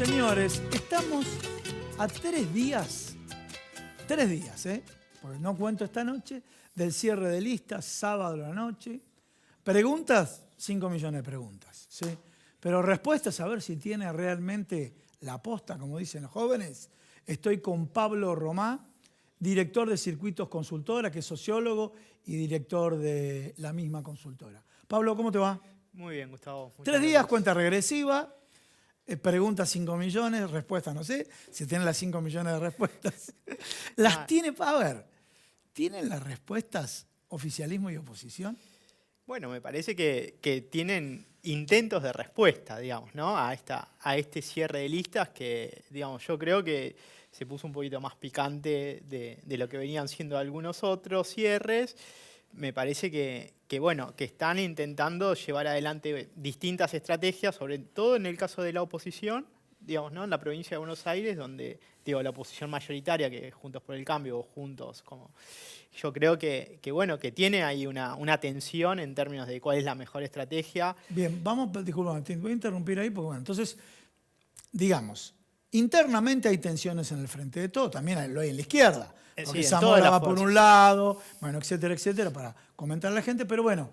señores, estamos a 3 días, porque no cuento esta noche, del cierre de listas, sábado a la noche. Preguntas, 5 millones de preguntas, ¿sí? Pero respuestas, a ver si tiene realmente la posta, como dicen los jóvenes. Estoy con Pablo Romá, director de Circuitos Consultora, que es sociólogo y director de la misma consultora. Pablo, ¿cómo te va? Muy bien, Gustavo. 3 días, cuenta regresiva, preguntas 5 millones, respuestas no sé, si tienen las 5 millones de respuestas. Las tiene, a ver, ¿tienen las respuestas oficialismo y oposición? Bueno, me parece que tienen intentos de respuesta, digamos, ¿no? A este cierre de listas que, digamos, yo creo que se puso un poquito más picante de lo que venían siendo algunos otros cierres. Me parece que están intentando llevar adelante distintas estrategias, sobre todo en el caso de la oposición, digamos, ¿no? En la provincia de Buenos Aires, donde la oposición mayoritaria, que es Juntos por el Cambio o Juntos, como yo creo que tiene ahí una tensión en términos de cuál es la mejor estrategia. Bien, disculpame, te voy a interrumpir ahí, porque bueno, entonces, digamos, internamente hay tensiones en el frente de todo, también lo hay en la izquierda. Porque Sí, Zamora va por un lado, bueno, etcétera, etcétera, para comentar a la gente, pero bueno,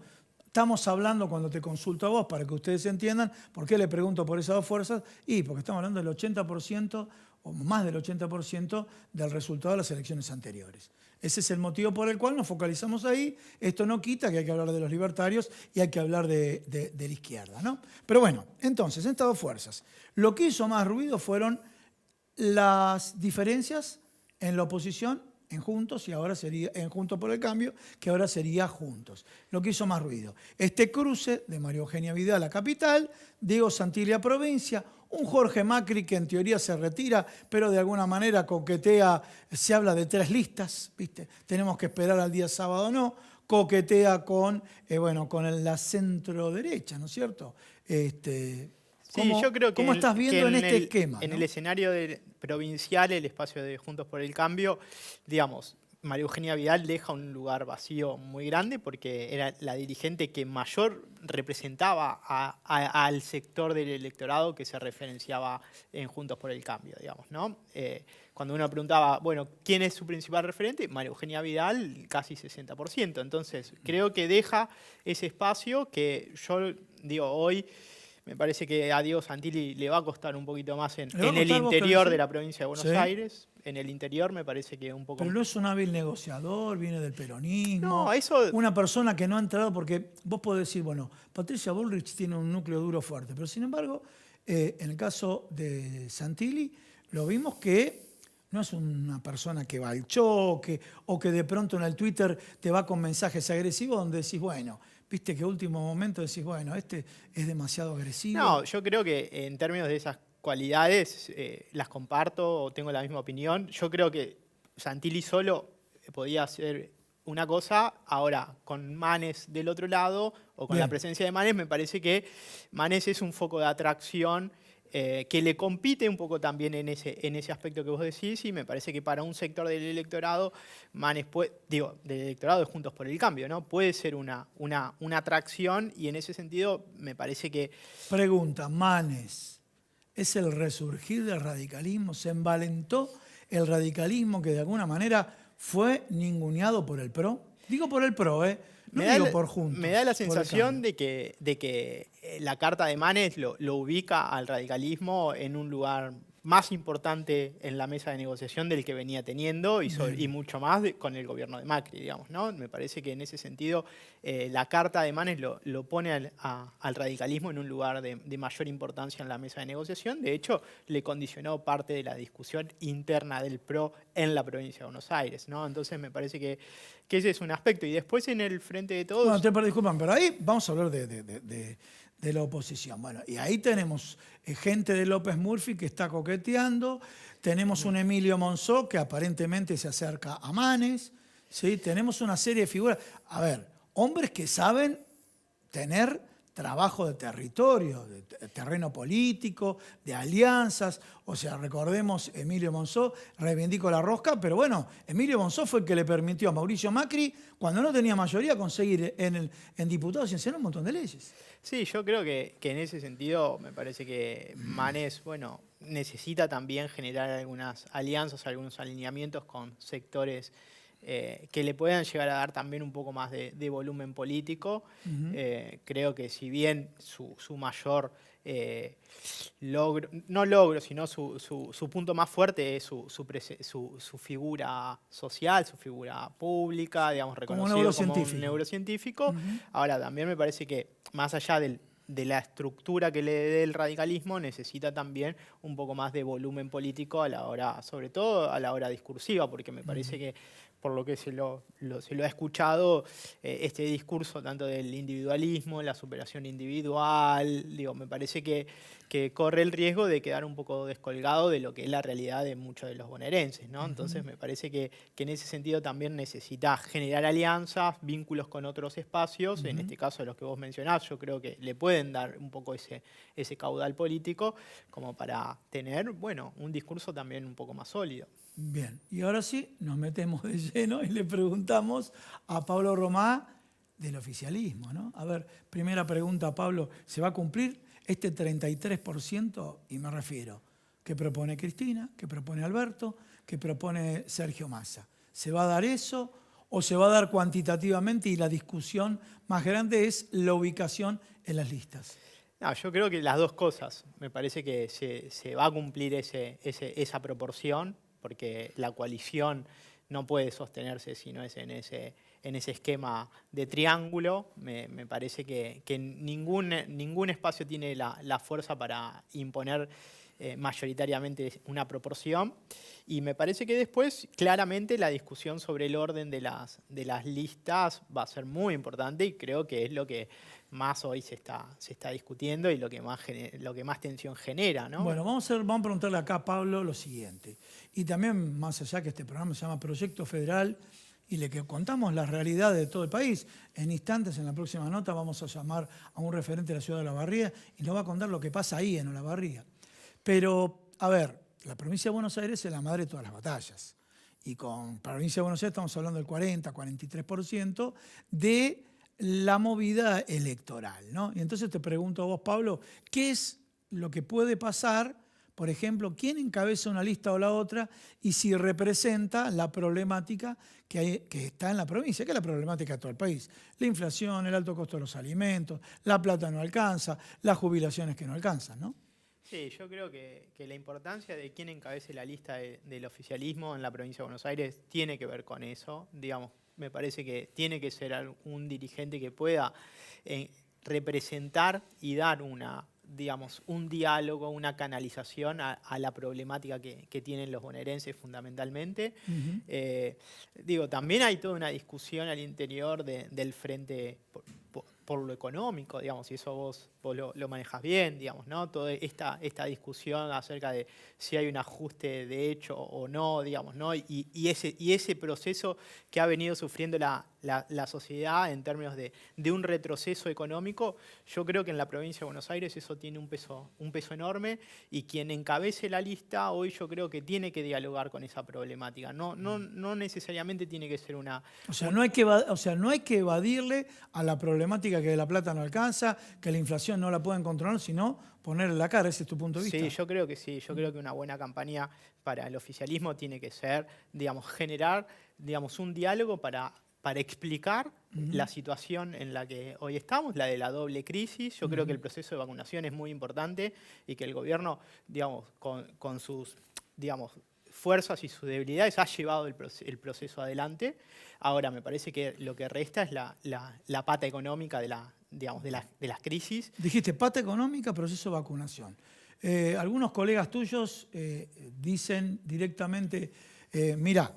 estamos hablando cuando te consulto a vos, para que ustedes entiendan, ¿por qué le pregunto por esas dos fuerzas? Y porque estamos hablando del 80% o más del 80% del resultado de las elecciones anteriores. Ese es el motivo por el cual nos focalizamos ahí. Esto no quita que hay que hablar de los libertarios y hay que hablar de la izquierda, ¿no? Pero bueno, entonces, en estas dos fuerzas, lo que hizo más ruido fueron las diferencias en la oposición, en Juntos, y ahora sería en Juntos por el Cambio, que ahora sería Juntos. Lo que hizo más ruido. Este cruce de María Eugenia Vidal a Capital, Diego Santilli a Provincia, un Jorge Macri que en teoría se retira, pero de alguna manera coquetea, se habla de 3 listas, ¿viste? Tenemos que esperar al día sábado o no, coquetea con la centro derecha, ¿no es cierto? Sí, yo creo que ¿Cómo estás viendo en este esquema? En el escenario provincial, el espacio de Juntos por el Cambio, digamos, María Eugenia Vidal deja un lugar vacío muy grande porque era la dirigente que mayor representaba al sector del electorado que se referenciaba en Juntos por el Cambio, digamos, ¿no? Cuando uno preguntaba, bueno, ¿quién es su principal referente? María Eugenia Vidal, casi 60%. Entonces, creo que deja ese espacio que yo digo hoy. Me parece que a Diego Santilli le va a costar un poquito más en el interior de la provincia de Buenos Aires. En el interior me parece que un poco... Pero no es un hábil negociador, viene del peronismo. No, eso... Una persona que no ha entrado, porque vos podés decir, bueno, Patricia Bullrich tiene un núcleo duro fuerte, pero sin embargo, en el caso de Santilli, lo vimos que no es una persona que va al choque o que de pronto en el Twitter te va con mensajes agresivos donde decís, bueno... Viste que a último momento decís, bueno, este es demasiado agresivo. No, yo creo que en términos de esas cualidades las comparto o tengo la misma opinión. Yo creo que Santilli solo podía hacer una cosa, ahora con Manes del otro lado o con la presencia de Manes, me parece que Manes es un foco de atracción que le compite un poco también en ese aspecto que vos decís, y me parece que para un sector del electorado, Manes del electorado de Juntos por el Cambio, ¿no? Puede ser una atracción, y en ese sentido me parece que... Pregunta, Manes, ¿es el resurgir del radicalismo? ¿Se envalentó el radicalismo que de alguna manera fue ninguneado por el PRO? Digo por el PRO, no digo por Juntos. Me da la sensación de que la carta de Manes lo ubica al radicalismo en un lugar más importante en la mesa de negociación del que venía teniendo y mucho más con el gobierno de Macri, digamos, ¿no? Me parece que en ese sentido la carta de Manes lo pone al radicalismo en un lugar de mayor importancia en la mesa de negociación. De hecho, le condicionó parte de la discusión interna del PRO en la provincia de Buenos Aires, ¿no? Entonces me parece que ese es un aspecto. Y después en el frente de todos... Bueno, disculpan, pero ahí vamos a hablar de la oposición. Bueno, y ahí tenemos gente de López Murphy que está coqueteando, tenemos un Emilio Monzó que aparentemente se acerca a Manes, ¿sí? Tenemos una serie de figuras. A ver, hombres que saben tener trabajo de territorio, de terreno político, de alianzas. O sea, recordemos, Emilio Monzó reivindicó la rosca, pero bueno, Emilio Monzó fue el que le permitió a Mauricio Macri, cuando no tenía mayoría, conseguir en diputados y en Senado un montón de leyes. Sí, yo creo que en ese sentido me parece que Manes, bueno, necesita también generar algunas alianzas, algunos alineamientos con sectores que le puedan llegar a dar también un poco más de volumen político. Creo que si bien su mayor logro, no logro, sino su punto más fuerte es su figura social, su figura pública, digamos, reconocido como un neurocientífico. Ahora, también me parece que más allá de la estructura que le dé el radicalismo, necesita también un poco más de volumen político a la hora, sobre todo a la hora discursiva, porque me parece que, por lo que se lo ha escuchado, este discurso tanto del individualismo, la superación individual, digo, me parece que corre el riesgo de quedar un poco descolgado de lo que es la realidad de muchos de los bonaerenses, ¿no? Entonces me parece que en ese sentido también necesita generar alianzas, vínculos con otros espacios, en este caso de los que vos mencionás, yo creo que le pueden dar un poco ese caudal político como para tener, bueno, un discurso también un poco más sólido. Bien, y ahora sí, nos metemos de lleno y le preguntamos a Pablo Romá del oficialismo, ¿no? A ver, primera pregunta, Pablo, ¿se va a cumplir este 33%? Y me refiero, que propone Cristina, que propone Alberto, que propone Sergio Massa. ¿Se va a dar eso o se va a dar cuantitativamente y la discusión más grande es la ubicación en las listas? No, yo creo que las dos cosas. Me parece que se va a cumplir esa proporción, porque la coalición no puede sostenerse si no es en ese esquema de triángulo. Me parece que ningún espacio tiene la fuerza para imponer mayoritariamente una proporción. Y me parece que después, claramente, la discusión sobre el orden de las listas va a ser muy importante y creo que es lo que más hoy se está discutiendo y lo que más tensión genera, ¿no? Bueno, vamos a preguntarle acá a Pablo lo siguiente. Y también, más allá que este programa se llama Proyecto Federal y le que contamos la realidad de todo el país. En instantes, en la próxima nota, vamos a llamar a un referente de la ciudad de Olavarría y nos va a contar lo que pasa ahí en Olavarría. Pero, a ver, la provincia de Buenos Aires es la madre de todas las batallas. Y con la provincia de Buenos Aires estamos hablando del 40-43% de la movida electoral, ¿no? Y entonces te pregunto a vos, Pablo, ¿qué es lo que puede pasar? Por ejemplo, ¿quién encabeza una lista o la otra? Y si representa la problemática que está en la provincia, que es la problemática de todo el país. La inflación, el alto costo de los alimentos, la plata no alcanza, las jubilaciones que no alcanzan, ¿no? Sí, yo creo que la importancia de quién encabece la lista del oficialismo en la provincia de Buenos Aires tiene que ver con eso. Digamos, me parece que tiene que ser un dirigente que pueda representar y dar un diálogo, una canalización a la problemática que tienen los bonaerenses fundamentalmente. También hay toda una discusión al interior del frente por lo económico, digamos, y eso vos lo manejas bien, digamos, ¿no? Toda esta discusión acerca de si hay un ajuste de hecho o no, digamos, ¿no? Y ese proceso que ha venido sufriendo la sociedad en términos de un retroceso económico, yo creo que en la provincia de Buenos Aires eso tiene un peso enorme y quien encabece la lista hoy yo creo que tiene que dialogar con esa problemática. No necesariamente tiene que ser una... O sea, no hay que evadirle a la problemática que la plata no alcanza, que la inflación no la pueden controlar, sino ponerle la cara. ¿Ese es tu punto de vista? Sí, yo creo que sí. Yo creo que una buena campaña para el oficialismo tiene que ser, generar, un diálogo para explicar la situación en la que hoy estamos, la de la doble crisis. Yo creo que el proceso de vacunación es muy importante y que el gobierno, con sus, fuerzas y sus debilidades ha llevado el proceso adelante. Ahora, me parece que lo que resta es la pata económica de las crisis. Dijiste pata económica, proceso de vacunación. Algunos colegas tuyos dicen directamente, mirá,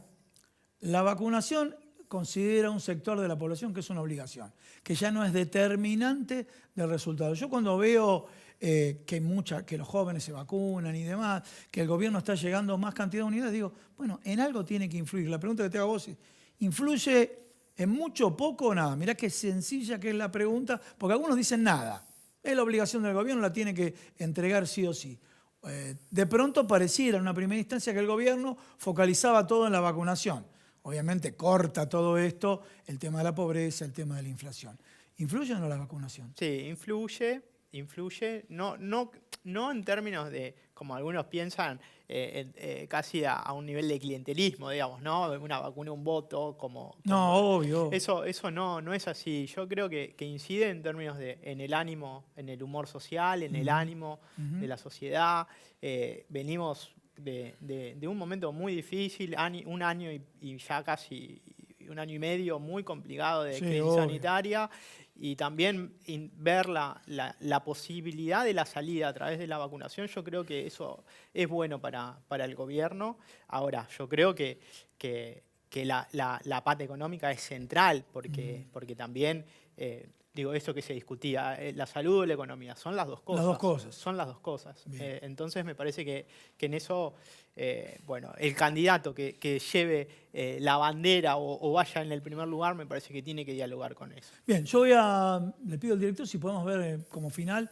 la vacunación considera un sector de la población que es una obligación, que ya no es determinante del resultado. Yo cuando veo que los jóvenes se vacunan y demás, que el gobierno está llegando a más cantidad de unidades, digo, bueno, en algo tiene que influir. La pregunta que te hago a vos es, ¿influye en mucho, poco o nada? Mirá qué sencilla que es la pregunta, porque algunos dicen nada. Es la obligación del gobierno, la tiene que entregar sí o sí. De pronto pareciera en una primera instancia que el gobierno focalizaba todo en la vacunación. Obviamente corta todo esto el tema de la pobreza, el tema de la inflación. ¿Influye o no la vacunación? Sí, influye, no en términos de, como algunos piensan, casi a un nivel de clientelismo, digamos, ¿no? Una vacuna, un voto, No, obvio. Eso no es así. Yo creo que incide en términos en el ánimo, en el humor social, en el ánimo de la sociedad. Venimos de un momento muy difícil, un año y ya casi un año y medio muy complicado de Sí, crisis obvio. sanitaria, y también ver la posibilidad de la salida a través de la vacunación. Yo creo que eso es bueno para el gobierno. Ahora, yo creo que la parte económica es central, porque también, digo, eso que se discutía, la salud o la economía, son las dos cosas. Las dos cosas. Son las dos cosas. Bien. Entonces me parece que en eso, bueno, el candidato que lleve la bandera o vaya en el primer lugar, me parece que tiene que dialogar con eso. Bien, le pido al director si podemos ver como final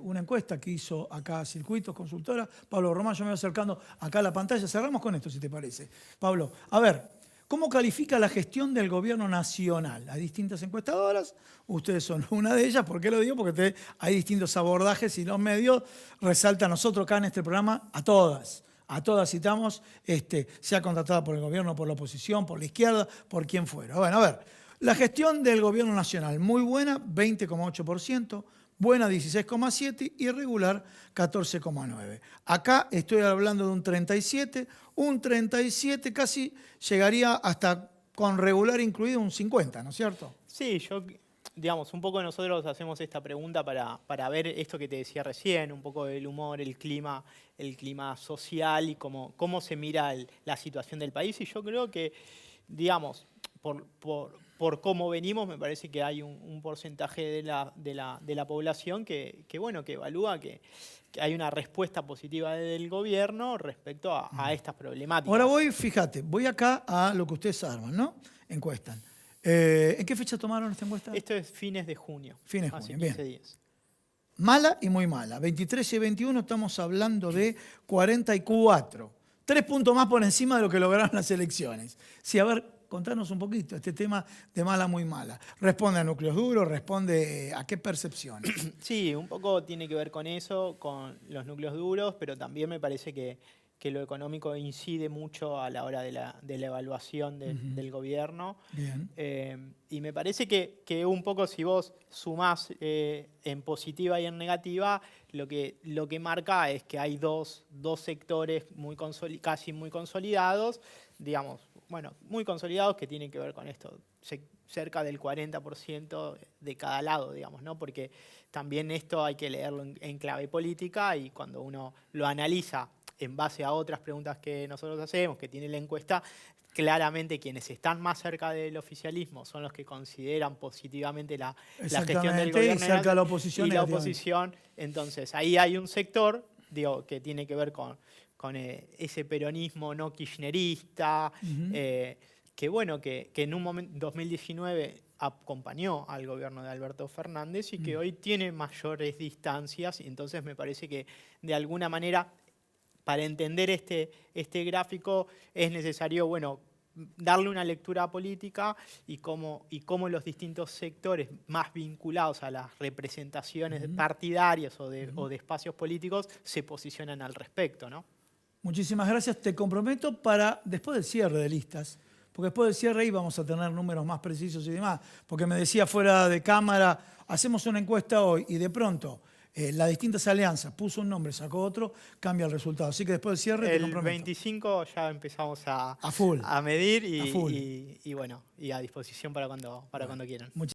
una encuesta que hizo acá Circuitos Consultora. Pablo Román, yo me voy acercando acá a la pantalla. Cerramos con esto, si te parece. Pablo, a ver, ¿cómo califica la gestión del gobierno nacional? Hay distintas encuestadoras, ustedes son una de ellas. ¿Por qué lo digo? Porque hay distintos abordajes y los medios resaltan nosotros acá en este programa a todas citamos, sea contratada por el gobierno, por la oposición, por la izquierda, por quien fuera. Bueno, a ver, la gestión del gobierno nacional, muy buena, 20,8%, buena 16,7% y regular 14,9%. Acá estoy hablando de un 37, casi llegaría hasta con regular incluido un 50%, ¿no es cierto? Sí, digamos, un poco nosotros hacemos esta pregunta para ver esto que te decía recién, un poco del humor, el clima social y cómo se mira la situación del país. Y yo creo que, digamos, por cómo venimos, me parece que hay un porcentaje de la población que evalúa que hay una respuesta positiva del gobierno respecto a estas problemáticas. Ahora voy acá a lo que ustedes arman, ¿no? Encuestan. ¿En qué fecha tomaron esta encuesta? Esto es fines de junio. Fines de hace junio, 15 bien. días. Mala y muy mala. 23 y 21 estamos hablando de 44. 3 puntos más por encima de lo que lograron las elecciones. Sí, a ver, contanos un poquito este tema de mala, muy mala. ¿Responde a núcleos duros? ¿Responde a qué percepciones? Sí, un poco tiene que ver con eso, con los núcleos duros, pero también me parece que lo económico incide mucho a la hora de la evaluación del gobierno. Bien. Y me parece que un poco si vos sumás en positiva y en negativa, lo que marca es que hay dos sectores casi muy consolidados, digamos, bueno, muy consolidados, que tienen que ver con esto, cerca del 40% de cada lado, digamos, ¿no? Porque también esto hay que leerlo en clave política, y cuando uno lo analiza en base a otras preguntas que nosotros hacemos, que tiene la encuesta, claramente quienes están más cerca del oficialismo son los que consideran positivamente la gestión del gobierno y cerca de la oposición. y la oposición. Entonces, ahí hay un sector, digo, que tiene que ver con ese peronismo no kirchnerista, que bueno, que en un momento, 2019, acompañó al gobierno de Alberto Fernández y que hoy tiene mayores distancias. Y entonces me parece que de alguna manera, para entender este gráfico, es necesario, bueno, darle una lectura política y cómo los distintos sectores más vinculados a las representaciones partidarias o de espacios políticos se posicionan al respecto, ¿no? Muchísimas gracias. Te comprometo para después del cierre de listas, porque después del cierre ahí vamos a tener números más precisos y demás, porque me decía fuera de cámara, hacemos una encuesta hoy y de pronto las distintas alianzas puso un nombre, sacó otro, cambia el resultado. Así que después del cierre te comprometo. El 25 ya empezamos a full, medir a full. y bueno, y a disposición para cuando quieran.